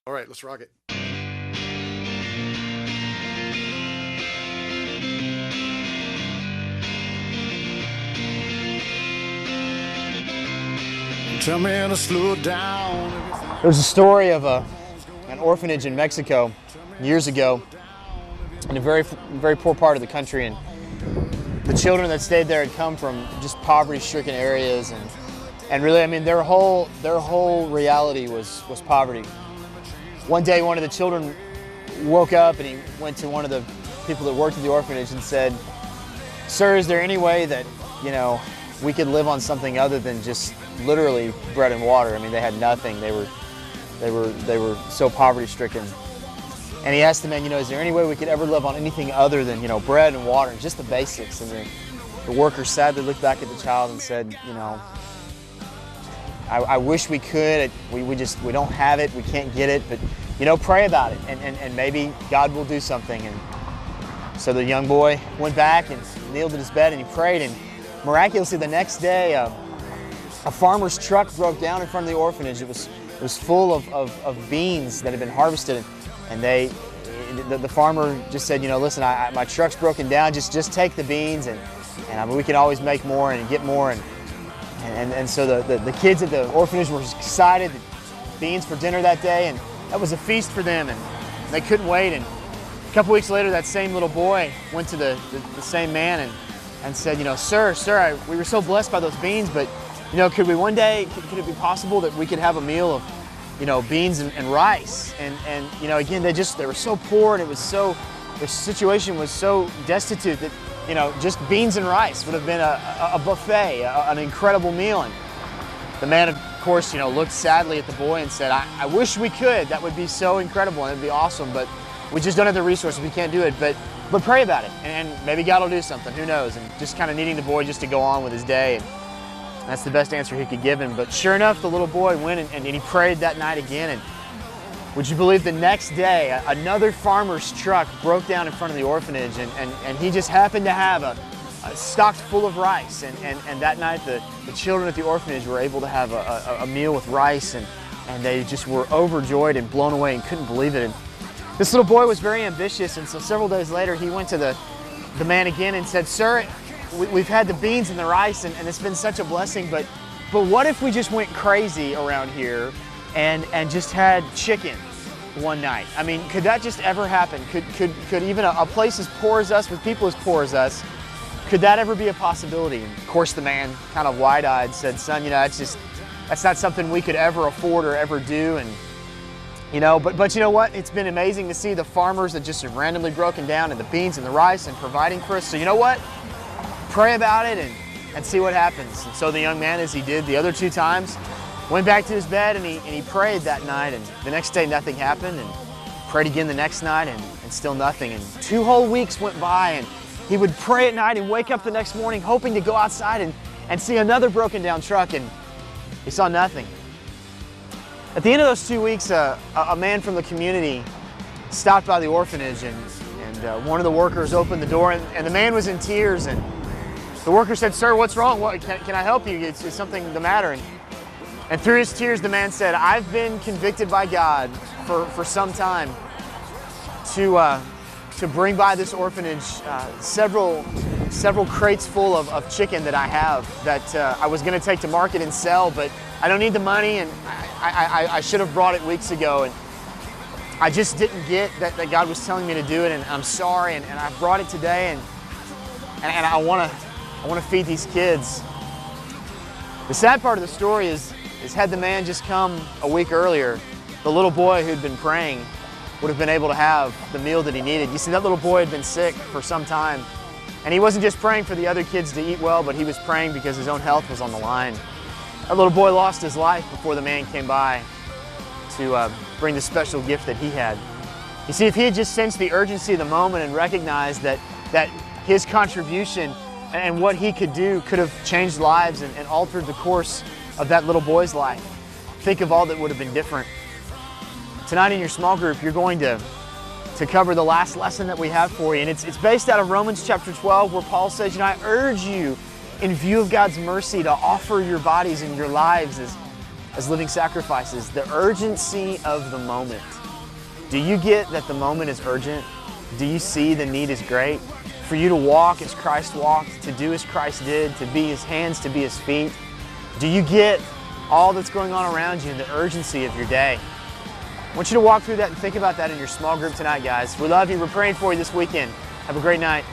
All right, let's rock it. Tell me to slow down. There's a story of an orphanage in Mexico years ago in a very poor part of the country, and the children that stayed there had come from just poverty-stricken areas, and really, I mean, their whole reality was poverty. One day, one of the children woke up and he went to one of the people that worked at the orphanage and said, "Sir, is there any way that, you know, we could live on something other than just literally bread and water?" I mean, they had nothing. They were so poverty-stricken. And he asked the man, you know, "Is there any way we could ever live on anything other than, you know, bread and water and just the basics?" And the worker sadly looked back at the child and said, "You know, I wish we could. We don't have it. We can't get it. But, you know, pray about it, and maybe God will do something." And so the young boy went back and kneeled at his bed and he prayed, and miraculously the next day a farmer's truck broke down in front of the orphanage. It was full of beans that had been harvested, and the farmer just said, "You know, listen, my truck's broken down. Just take the beans, and I mean, we can always make more and get more." And so the kids at the orphanage were excited. Beans for dinner that day, and that was a feast for them, and they couldn't wait. And a couple weeks later, that same little boy went to the same man and said, "You know, sir, we were so blessed by those beans, but, you know, could it be possible that we could have a meal of, you know, beans and rice?" And you know, again, they were so poor, and their situation was so destitute that, you know, just beans and rice would have been a buffet, an incredible meal. And the man, of course, you know, looked sadly at the boy and said, I wish we could. That would be so incredible and it'd be awesome, but we just don't have the resources. We can't do it. But pray about it, and maybe God will do something. Who knows?" And just kind of needing the boy just to go on with his day. And that's the best answer he could give him. But sure enough, the little boy went and he prayed that night again. And would you believe the next day, another farmer's truck broke down in front of the orphanage, and he just happened to have a stocked full of rice. And that night, the children at the orphanage were able to have a meal with rice, and they just were overjoyed and blown away and couldn't believe it. And this little boy was very ambitious, and so several days later, he went to the man again and said, "Sir, we've had the beans and the rice, and it's been such a blessing, but what if we just went crazy around here and just had chicken one night? I mean, could that just ever happen? Could even a place as poor as us, with people as poor as us, could that ever be a possibility?" And of course, the man, kind of wide-eyed, said, "Son, you know, that's not something we could ever afford or ever do." And you know, but you know what? It's been amazing to see the farmers that just have randomly broken down, and the beans and the rice and providing for us. So you know what? Pray about it and see what happens. And so the young man, as he did the other two times, went back to his bed and he prayed that night. And the next day, nothing happened, and prayed again the next night, and still nothing. And 2 whole weeks went by, and he would pray at night and wake up the next morning hoping to go outside and see another broken down truck, and he saw nothing. At the end of those 2 weeks, a man from the community stopped by the orphanage, and one of the workers opened the door, and the man was in tears. And the worker said, "Sir, what's wrong? What, can I help you? Is something the matter?" And through his tears, the man said, "I've been convicted by God for some time to bring by this orphanage several crates full of chicken that I have that I was going to take to market and sell, but I don't need the money, and I should have brought it weeks ago, and I just didn't get that God was telling me to do it, and I'm sorry, and I brought it today, and I want to feed these kids." The sad part of the story is had the man just come a week earlier, the little boy who'd been praying would have been able to have the meal that he needed. You see, that little boy had been sick for some time, and he wasn't just praying for the other kids to eat well, but he was praying because his own health was on the line. That little boy lost his life before the man came by to bring the special gift that he had. You see, if he had just sensed the urgency of the moment and recognized that his contribution and what he could do could have changed lives and altered the course of that little boy's life, think of all that would have been different. Tonight in your small group, you're going to cover the last lesson that we have for you, and it's based out of Romans chapter 12, where Paul says, you know, "I urge you, in view of God's mercy, to offer your bodies and your lives as as living sacrifices, the urgency of the moment. Do you get that the moment is urgent? Do you see the need is great? For you to walk as Christ walked, to do as Christ did, to be His hands, to be His feet? Do you get all that's going on around you and the urgency of your day? I want you to walk through that and think about that in your small group tonight, guys. We love you. We're praying for you this weekend. Have a great night.